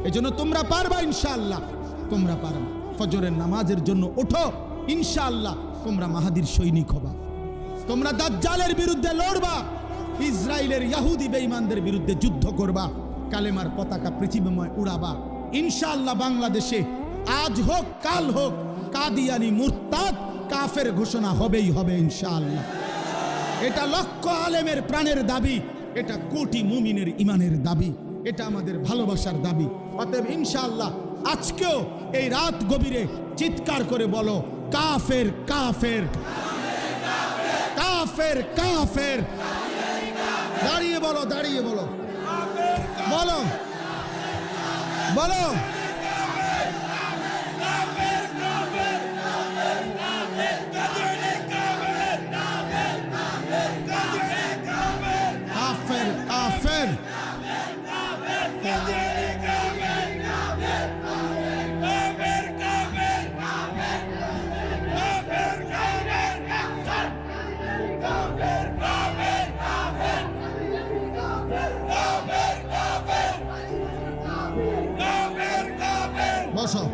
এজন্য তোমরা পারবা ইনশাআল্লাহ, তোমরা পারবা। ফজরের নামাজের জন্য ওঠো, ইনশাআল্লাহ তোমরা মাহাদির সৈনিক হবা। তোমরা দাজ্জালের বিরুদ্ধে লড়বা, ইসরায়েলের ইহুদি বেঈমানদের বিরুদ্ধে যুদ্ধ করবা, কালেমার পতাকা পৃথিবীময় উড়াবা। ইনশাআল্লাহ বাংলাদেশে আজ হোক কাল হোক কাদিয়ানি মুরতাদ কাফের ঘোষণা হবেই হবে ইনশাআল্লাহ। এটা লক্ষ আলেমের প্রাণের দাবি, এটা কোটি মুমিনের ইমানের দাবি, এটা আমাদের ভালোবাসার দাবি। অতএব ইনশাআল্লাহ আজকেও এই রাত গভীরে চিৎকার করে বলো, কাফের কাফের কাফের কাফের। দাঁড়িয়ে বলো, দাঁড়িয়ে বলো, বলো বলো। কাফের কাফের বসো।